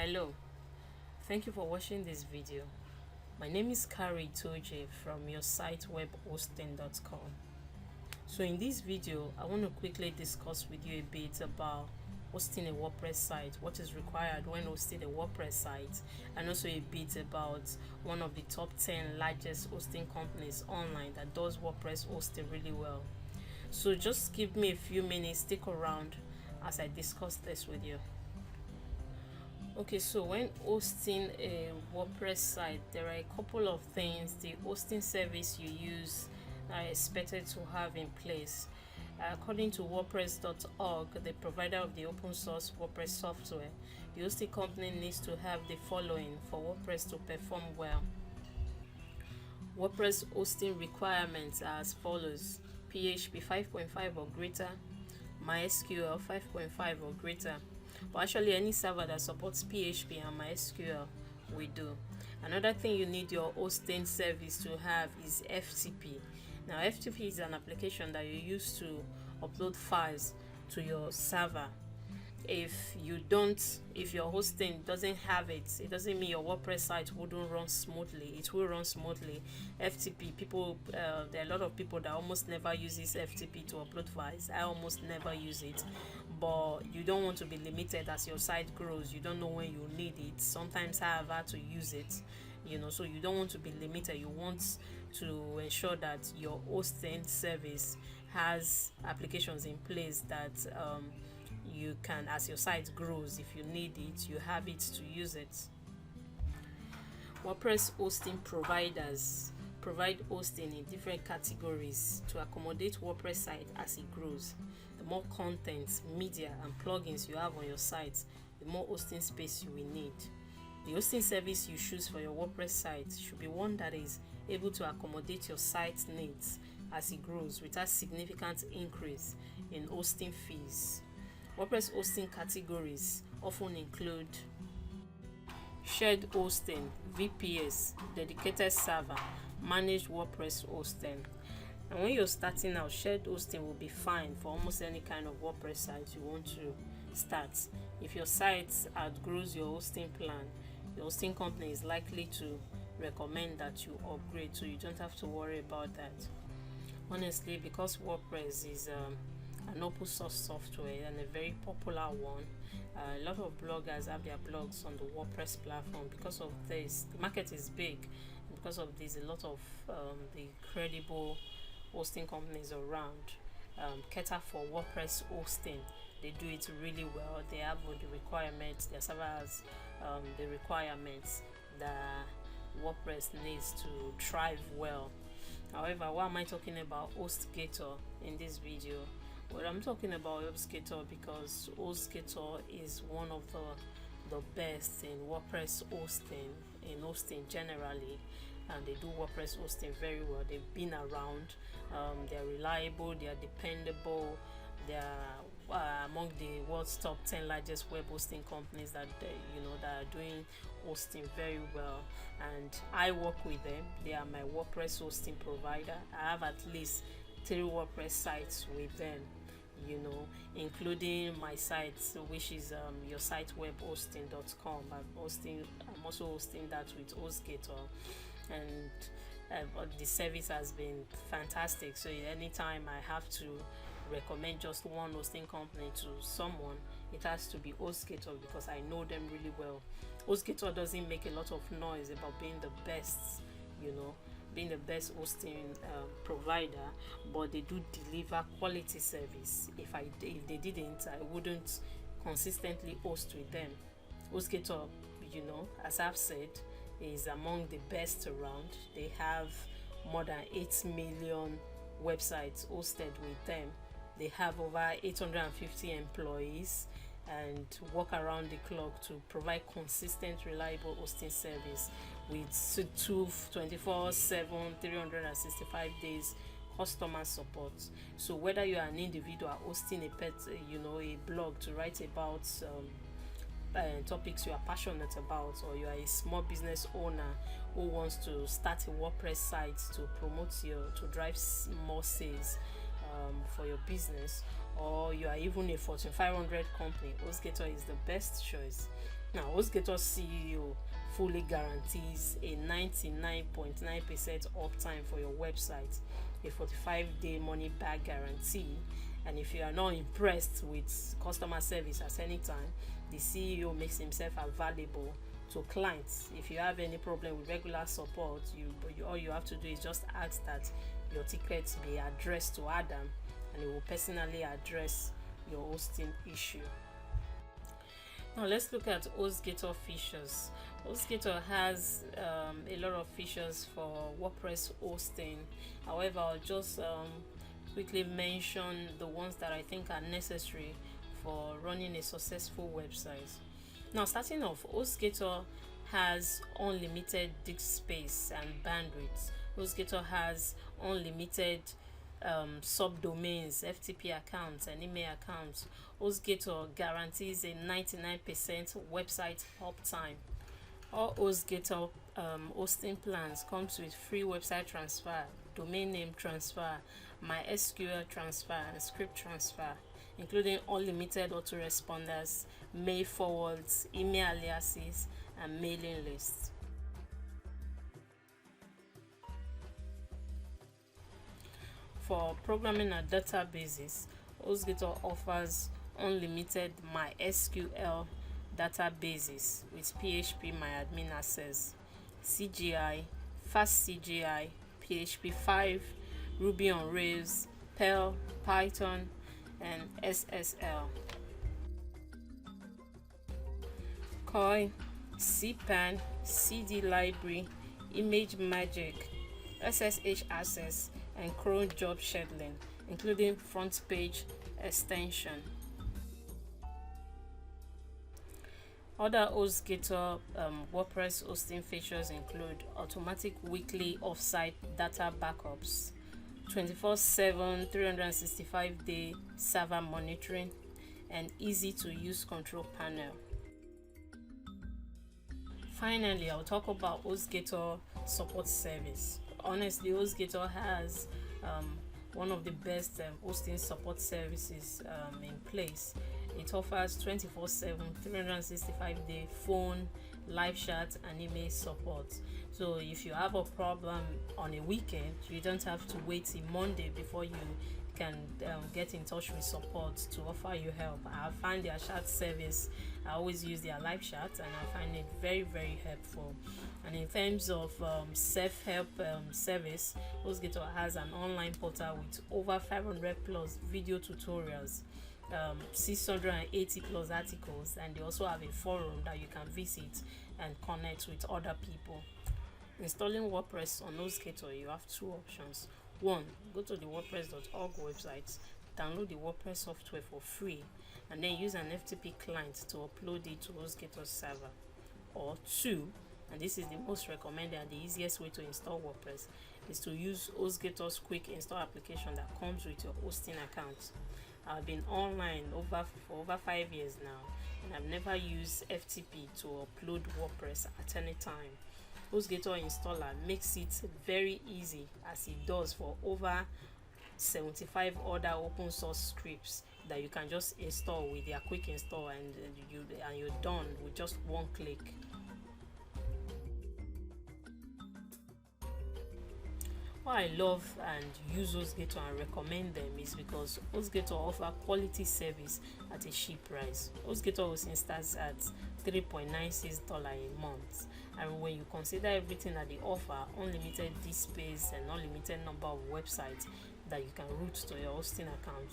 Hello, thank you for watching this video. My name is Carrie Toje from YourSiteWebHosting.com. So in this video, I want to quickly discuss with you a bit about hosting a WordPress site, what is required when hosting a WordPress site, and also a bit about one of the top 10 largest hosting companies online that does WordPress hosting really well. So just give me a few minutes, stick around as I discuss this with you. Okay, so when hosting a WordPress site, there are a couple of things the hosting service you use are expected to have in place. According to WordPress.org, the provider of the open source WordPress software, the hosting company needs to have the following for WordPress to perform well. WordPress hosting requirements are as follows: PHP 5.5 or greater, MySQL 5.5 or greater. But actually, any server that supports PHP and MySQL will do. Another thing you need your hosting service to have is FTP. Now, FTP is an application that you use to upload files to your server. If your hosting doesn't have it, it doesn't mean your WordPress site wouldn't run smoothly. It will run smoothly. FTP, there are a lot of people that almost never use this FTP to upload files. I almost never use it, but you don't want to be limited as your site grows. You don't know when you need it. Sometimes I have had to use it, so you don't want to be limited. You want to ensure that your hosting service has applications in place that you can, as your site grows, if you need it, you have it to use it. WordPress hosting providers provide hosting in different categories to accommodate WordPress site as it grows. The more content, media, and plugins you have on your site, the more hosting space you will need. The hosting service you choose for your WordPress site should be one that is able to accommodate your site's needs as it grows without significant increase in hosting fees. WordPress hosting categories often include shared hosting, VPS, dedicated server, managed WordPress hosting. And when you're starting out, shared hosting will be fine for almost any kind of WordPress site you want to start. If your site outgrows your hosting plan, your hosting company is likely to recommend that you upgrade, so you don't have to worry about that. Honestly, because WordPress is an open source software and a very popular one, a lot of bloggers have their blogs on the WordPress platform. Because of this, the market is big, and because of this, a lot of the credible hosting companies around cater for WordPress hosting. They do it really well. They have all the requirements. Their server has the requirements that WordPress needs to thrive well. However, why am I talking about HostGator in this video? Well, I'm talking about HostGator because HostGator is one of the best in WordPress hosting, in hosting generally, and they do WordPress hosting very well. They've been around, they're reliable, they are dependable, they are among the world's top 10 largest web hosting companies that are doing hosting very well, and I work with them. They are my WordPress hosting provider. I have at least 3 WordPress sites with them, including my site, which is YourSiteWebHosting.com. I'm also hosting that with HostGator, and the service has been fantastic. So anytime I have to recommend just one hosting company to someone, it has to be HostGator because I know them really well. HostGator doesn't make a lot of noise about being the best, being the best hosting provider, but they do deliver quality service. If they didn't, I wouldn't consistently host with them. HostGator, as I've said, is among the best around. They have more than 8 million websites hosted with them. They have over 850 employees and work around the clock to provide consistent, reliable hosting service with 24/7, 365 days customer support. So whether you are an individual hosting a blog to write about topics you are passionate about, or you are a small business owner who wants to start a WordPress site to promote to drive more sales for your business, or you are even a Fortune 500 company, HostGator is the best choice. Now, HostGator CEO fully guarantees a 99.9% uptime for your website, a 45-day money back guarantee, and if you are not impressed with customer service at any time, the CEO makes himself available to clients. If you have any problem with regular support, all you have to do is just ask that your tickets be addressed to Adam, and he will personally address your hosting issue. Now let's look at HostGator features. HostGator has a lot of features for WordPress hosting. However, I'll just quickly mention the ones that I think are necessary for running a successful website. Now, starting off, HostGator has unlimited disk space and bandwidth. HostGator has unlimited subdomains, FTP accounts, and email accounts. HostGator guarantees a 99% website uptime. All HostGator hosting plans comes with free website transfer, domain name transfer, MySQL transfer, and script transfer, including unlimited autoresponders, mail forwards, email aliases, and mailing lists. For programming and databases, HostGator offers unlimited MySQL databases with PHP MyAdmin access, CGI, Fast CGI, PHP 5, Ruby on Rails, Perl, Python, and SSL. Koi, cpan, CD library, image magic, SSH access, and cron job scheduling, including front page extension. Other HostGator WordPress hosting features include automatic weekly offsite data backups, 24/7 365-day server monitoring, and easy to use control panel. Finally, I'll talk about HostGator support service. Honestly, HostGator has one of the best hosting support services in place. It offers 24/7 365-day phone, live chat, and email support. So if you have a problem on a weekend, you don't have to wait till Monday before you can get in touch with support to offer you help. I find their chat service, I always use their live chat, and I find it very, very helpful. And in terms of self-help service, HostGator has an online portal with over 500 plus video tutorials, 680 plus articles, and they also have a forum that you can visit and connect with other people. Installing WordPress on HostGator, you have two options. One, go to the WordPress.org website, download the WordPress software for free, and then use an FTP client to upload it to HostGator's server. Or two, and this is the most recommended and the easiest way to install WordPress, is to use HostGator's quick install application that comes with your hosting account. I've been online for over 5 years now, and I've never used FTP to upload WordPress at any time. HostGator installer makes it very easy, as it does for over 75 other open source scripts that you can just install with their quick install, and you're done with just one click. Why I love and use HostGator and recommend them is because HostGator offer quality service at a cheap price. HostGator hosting starts at $3.96 a month, and when you consider everything that they offer, unlimited disk space and unlimited number of websites that you can route to your hosting account,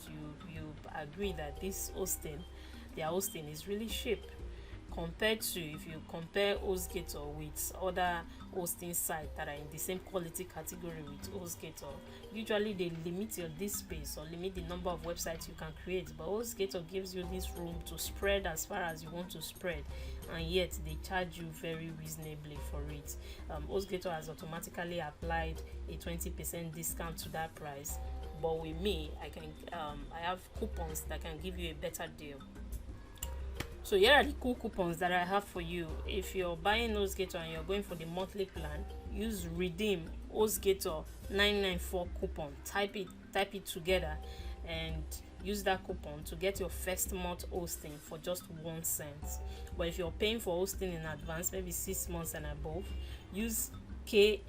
you agree that their hosting is really cheap. Compared to, if you compare HostGator with other hosting sites that are in the same quality category with HostGator, usually they limit your disk space or limit the number of websites you can create, but HostGator gives you this room to spread as far as you want to spread, and yet they charge you very reasonably for it. HostGator has automatically applied a 20% discount to that price, but with me, I have coupons that can give you a better deal. So here are the cool coupons that I have for you. If you're buying HostGator and you're going for the monthly plan, use redeem HostGator 994 coupon. Type it together, and use that coupon to get your first month hosting for just 1 cent. But if you're paying for hosting in advance, maybe 6 months and above, use K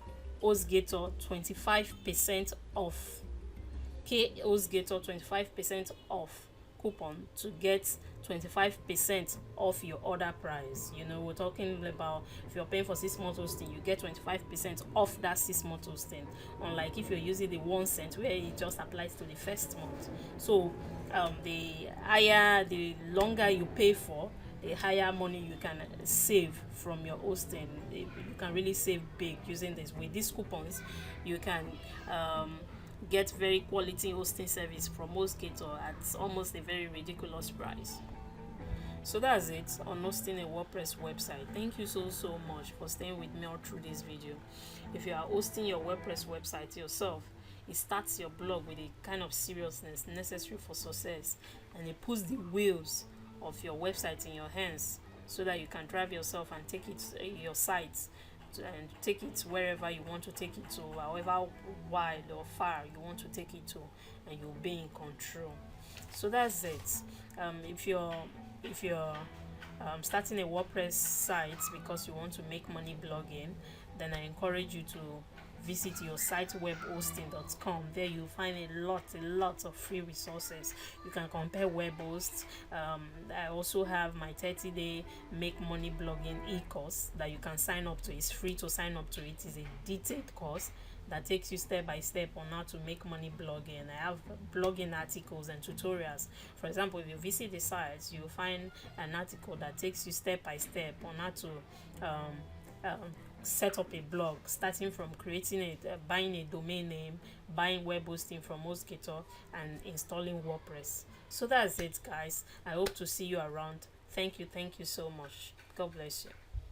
HostGator 25% off. K HostGator 25% off coupon to get 25% off your order price. You know, we're talking about if you're paying for 6 months hosting, you get 25% off that 6 months hosting, unlike if you're using the 1 cent where it just applies to the first month. So the longer you pay for, the higher money you can save from your hosting. You can really save big using this. With these coupons, you can get very quality hosting service from HostGator at almost a very ridiculous price. So that's it on hosting a WordPress website. Thank you so much for staying with me all through this video. If you are hosting your WordPress website yourself, it starts your blog with a kind of seriousness necessary for success, and it puts the wheels of your website in your hands so that you can drive yourself and take it your site and take it wherever you want to take it to, however wide or far you want to take it to, and you'll be in control. So that's it. If you're starting a WordPress site because you want to make money blogging, then I encourage you to visit YourSiteWebHosting.com. There you'll find a lot of free resources. You can compare web hosts. I also have my 30-day make money blogging e-course that you can sign up to. It's free to sign up to. It is a detailed course that takes you step by step on how to make money blogging. I have blogging articles and tutorials. For example, if you visit the site, you'll find an article that takes you step by step on how to set up a blog, starting from creating it, buying a domain name, buying web hosting from HostGator, and installing WordPress. So that's it, guys. I hope to see you around. Thank you so much. God bless you.